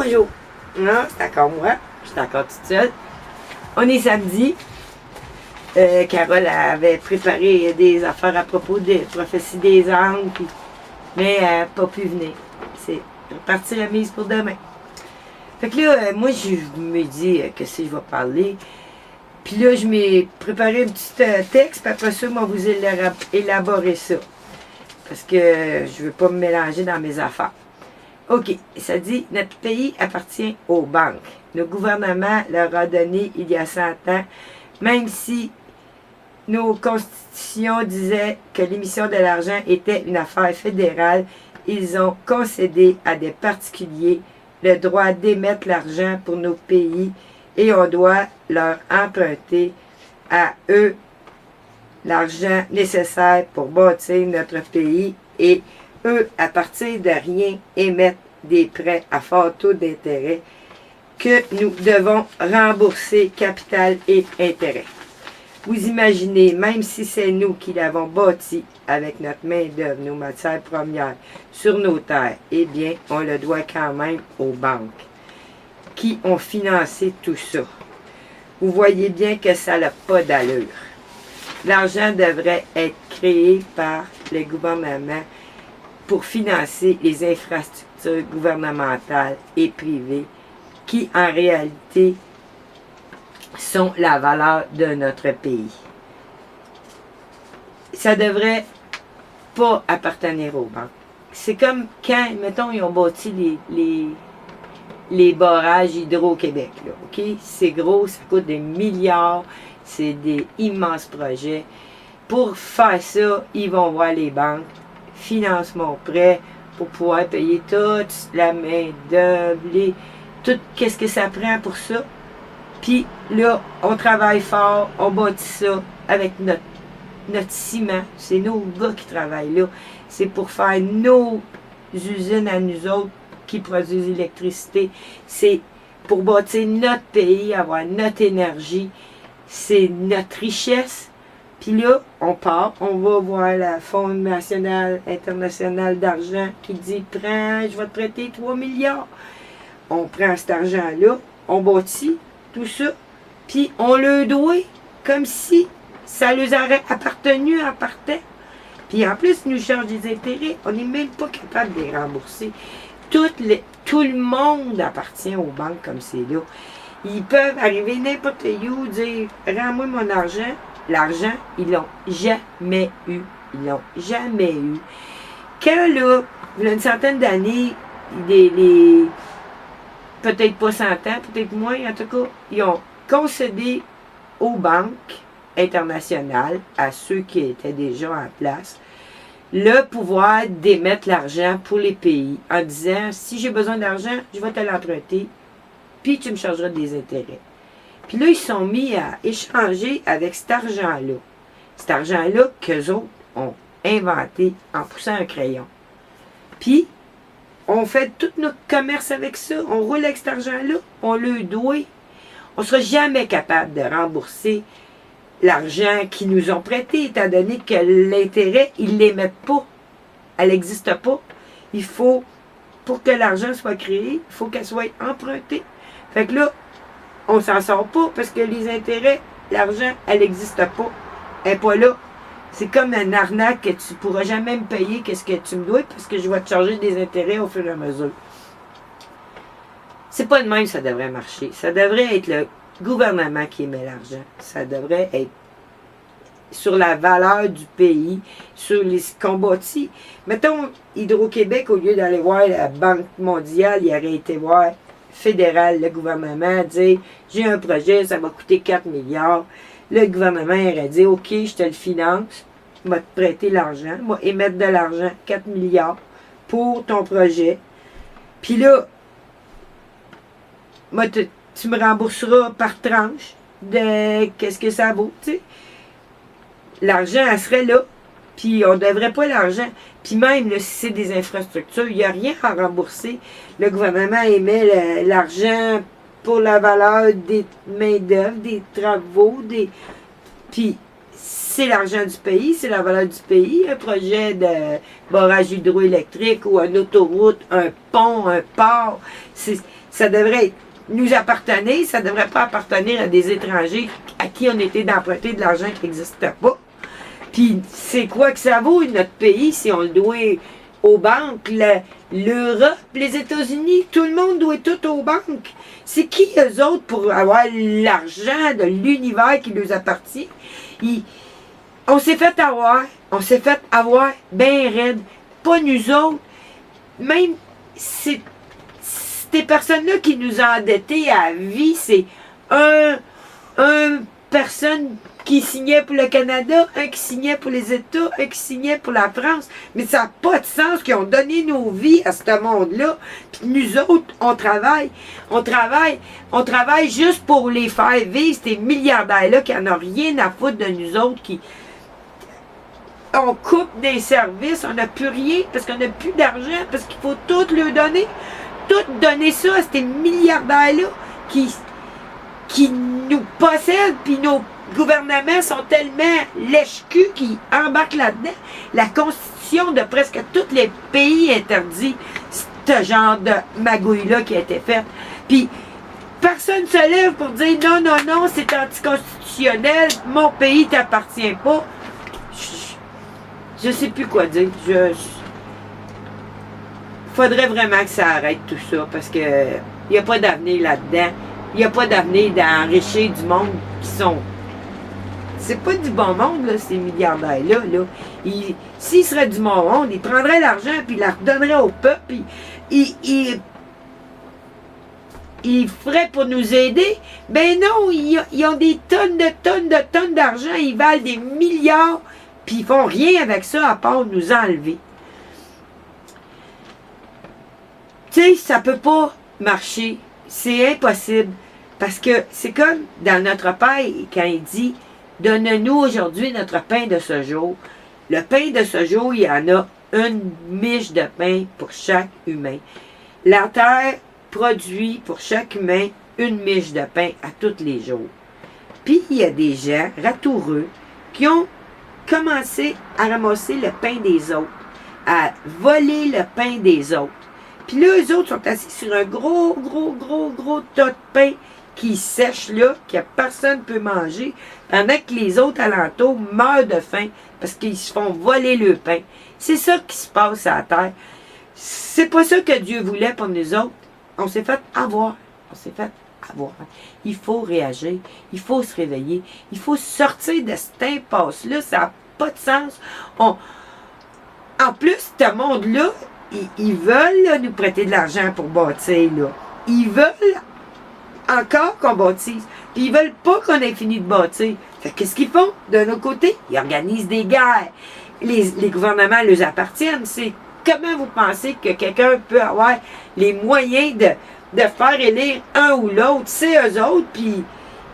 bonjour. Non, c'est encore moi. Je suis encore toute seule. On est samedi. Carole avait préparé des affaires à propos des prophéties des anges, mais elle n'a pas pu venir. C'est reparti la mise pour demain. Fait que là, moi, je me dis que si je vais parler. Puis là, je m'ai préparé un petit texte, puis après ça, moi, vous élaborer ça. Parce que je ne veux pas me mélanger dans mes affaires. OK, ça dit, notre pays appartient aux banques. Le gouvernement leur a donné il y a 100 ans, même si nos constitutions disaient que l'émission de l'argent était une affaire fédérale, ils ont concédé à des particuliers le droit d'émettre l'argent pour nos pays et on doit leur emprunter à eux l'argent nécessaire pour bâtir notre pays et eux, à partir de rien, émettent des prêts à fort taux d'intérêt que nous devons rembourser capital et intérêt. Vous imaginez, même si c'est nous qui l'avons bâti avec notre main-d'œuvre, nos matières premières, sur nos terres, eh bien, on le doit quand même aux banques qui ont financé tout ça. Vous voyez bien que ça n'a pas d'allure. L'argent devrait être créé par le gouvernement pour financer les infrastructures gouvernementales et privées qui, en réalité, sont la valeur de notre pays. Ça devrait pas appartenir aux banques. C'est comme quand, mettons, ils ont bâti les barrages Hydro-Québec. OK? C'est gros, ça coûte des milliards, c'est des immenses projets. Pour faire ça, ils vont voir les banques, finance mon prêt pour pouvoir payer toute la main-d'œuvre, tout qu'est-ce que ça prend pour ça. Puis là, on travaille fort, on bâtit ça avec notre ciment. C'est nos gars qui travaillent là. C'est pour faire nos usines à nous autres qui produisent l'électricité. C'est pour bâtir notre pays, avoir notre énergie. C'est notre richesse. Puis là, on part, on va voir la Fonds national, international d'argent qui dit « Prends, je vais te prêter 3 milliards. » On prend cet argent-là, on bâtit tout ça, puis on le doit comme si ça leur aurait appartenu en partant. Puis en plus, ils nous chargent des intérêts, on n'est même pas capable de les rembourser. Tout le monde appartient aux banques comme c'est là. Ils peuvent arriver n'importe où, dire « Rends-moi mon argent ». L'argent, ils l'ont jamais eu. Ils l'ont jamais eu. Quand, là, il y a une centaine d'années, peut-être pas 100 ans, peut-être moins, en tout cas, ils ont concédé aux banques internationales, à ceux qui étaient déjà en place, le pouvoir d'émettre l'argent pour les pays, en disant, si j'ai besoin d'argent, je vais te l'emprunter, puis tu me chargeras des intérêts. Puis là, ils se sont mis à échanger avec cet argent-là. Cet argent-là qu'eux autres ont inventé en poussant un crayon. Puis, on fait tout notre commerce avec ça. On roule avec cet argent-là. On le doit. On ne sera jamais capable de rembourser l'argent qu'ils nous ont prêté, étant donné que l'intérêt, ils ne l'émettent pas. Elle n'existe pas. Il faut, pour que l'argent soit créé, il faut qu'elle soit empruntée. Fait que là, on s'en sort pas parce que les intérêts, l'argent, elle n'existe pas. Elle n'est pas là. C'est comme une arnaque que tu ne pourras jamais me payer qu'est-ce que tu me dois parce que je vais te charger des intérêts au fur et à mesure. C'est pas de même ça devrait marcher. Ça devrait être le gouvernement qui émet l'argent. Ça devrait être sur la valeur du pays, sur les combats-ci. Mettons, Hydro-Québec, au lieu d'aller voir la Banque mondiale, il aurait été voir fédéral, le gouvernement, dire j'ai un projet, ça va coûter 4 milliards. Le gouvernement aurait dit OK, je te le finance, je vais te prêter l'argent, je vais émettre de l'argent, 4 milliards pour ton projet. Puis là, moi, tu me rembourseras par tranche de qu'est-ce que ça vaut, tu sais. L'argent, elle serait là, puis on ne devrait pas l'argent. Puis même, là, si c'est des infrastructures, il n'y a rien à rembourser. Le gouvernement émet l'argent pour la valeur des main-d'œuvre, des travaux, puis c'est l'argent du pays, c'est la valeur du pays. Un projet de barrage hydroélectrique ou une autoroute, un pont, un port, ça devrait nous appartenir, ça ne devrait pas appartenir à des étrangers à qui on était d'emprunter de l'argent qui n'existait pas. Puis c'est quoi que ça vaut, notre pays, si on le doit aux banques, l'Europe, les États-Unis, tout le monde doit tout aux banques. C'est qui eux autres pour avoir l'argent de l'univers qui nous appartient? On s'est fait avoir bien raide. Pas nous autres. Même ces personnes-là qui nous ont endettés à vie, c'est un personne qui signait pour le Canada, un qui signait pour les États, un qui signait pour la France. Mais ça n'a pas de sens qu'ils ont donné nos vies à ce monde-là. Puis nous autres, on travaille juste pour les faire vivre, ces milliardaires-là qui n'en ont rien à foutre de nous autres, on coupe des services, on n'a plus rien parce qu'on n'a plus d'argent, parce qu'il faut tout leur donner. Tout donner ça à ces milliardaires-là qui nous possèdent, puis nos gouvernements sont tellement lèche-cul qu'ils embarquent là-dedans. La constitution de presque tous les pays interdit ce genre de magouille-là qui a été faite. Puis, personne ne se lève pour dire non, non, non, c'est anticonstitutionnel, mon pays ne t'appartient pas. Je sais plus quoi dire. Faudrait vraiment que ça arrête tout ça, parce que il n'y a pas d'avenir là-dedans. Il n'y a pas d'avenir d'enrichir du monde qui sont... C'est pas du bon monde, là, ces milliardaires-là. Là. S'ils seraient du bon monde, ils prendraient l'argent puis ils la redonneraient au peuple. Ils feraient pour nous aider. Ben non, ils ont des tonnes d'argent. Ils valent des milliards. Puis ils font rien avec ça à part nous enlever. Tu sais, ça peut pas marcher. C'est impossible. Parce que c'est comme dans notre Père, quand il dit « Donne-nous aujourd'hui notre pain de ce jour ». Le pain de ce jour, il y en a une miche de pain pour chaque humain. La terre produit pour chaque humain une miche de pain à tous les jours. Puis il y a des gens ratoureux qui ont commencé à ramasser le pain des autres, à voler le pain des autres. Puis là, eux autres sont assis sur un gros tas de pain qui sèche là, que personne ne peut manger, pendant que les autres alentours meurent de faim parce qu'ils se font voler le pain. C'est ça qui se passe à la terre. C'est pas ça que Dieu voulait pour nous autres. On s'est fait avoir. On s'est fait avoir. Il faut réagir. Il faut se réveiller. Il faut sortir de cette impasse-là. Ça n'a pas de sens. En plus, ce monde-là, ils veulent là, nous prêter de l'argent pour bâtir. Là. Ils veulent encore qu'on bâtisse. Puis ils veulent pas qu'on ait fini de bâtir. Fait qu'est-ce qu'ils font? De notre côté, ils organisent des guerres. Les gouvernements leur appartiennent. C'est comment vous pensez que quelqu'un peut avoir les moyens de faire élire un ou l'autre? C'est eux autres, puis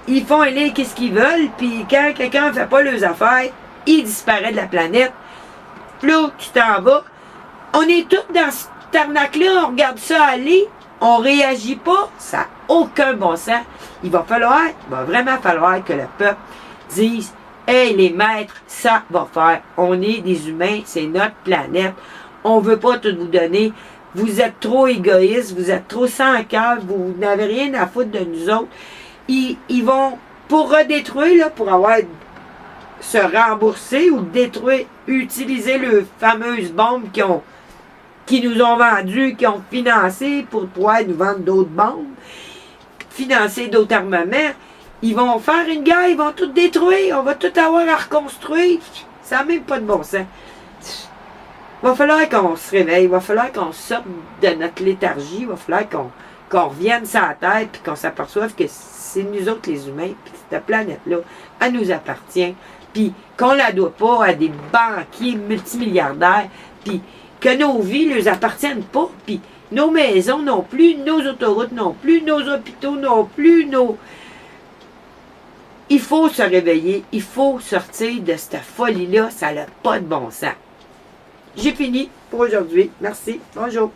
ils font élire qu'est-ce qu'ils veulent, puis quand quelqu'un ne fait pas leurs affaires, il disparaît de la planète. Puis là, tu t'en vas. On est tous dans cette arnaque-là, on regarde ça aller, on réagit pas, ça n'a aucun bon sens. Il va vraiment falloir que le peuple dise « Hey, les maîtres, ça va faire. On est des humains, c'est notre planète. On ne veut pas tout vous donner. Vous êtes trop égoïstes, vous êtes trop sans cœur, vous n'avez rien à foutre de nous autres. » Ils vont, pour redétruire, là, pour avoir se rembourser ou détruire, utiliser les fameuses bombes qui nous ont vendues, qui ont financé pour pouvoir nous vendre d'autres bombes, financer d'autres armements. Ils vont faire une guerre, ils vont tout détruire, on va tout avoir à reconstruire. Ça n'a même pas de bon sens. Il va falloir qu'on se réveille, il va falloir qu'on sorte de notre léthargie, il va falloir qu'on revienne sur la terre et qu'on s'aperçoive que c'est nous autres les humains, puis cette planète-là, elle nous appartient, puis qu'on ne la doit pas à des banquiers multimilliardaires, puis que nos vies ne leur appartiennent pas, puis nos maisons non plus, nos autoroutes non plus, nos hôpitaux non plus, Il faut se réveiller, il faut sortir de cette folie-là, ça n'a pas de bon sens. J'ai fini pour aujourd'hui. Merci. Bonjour.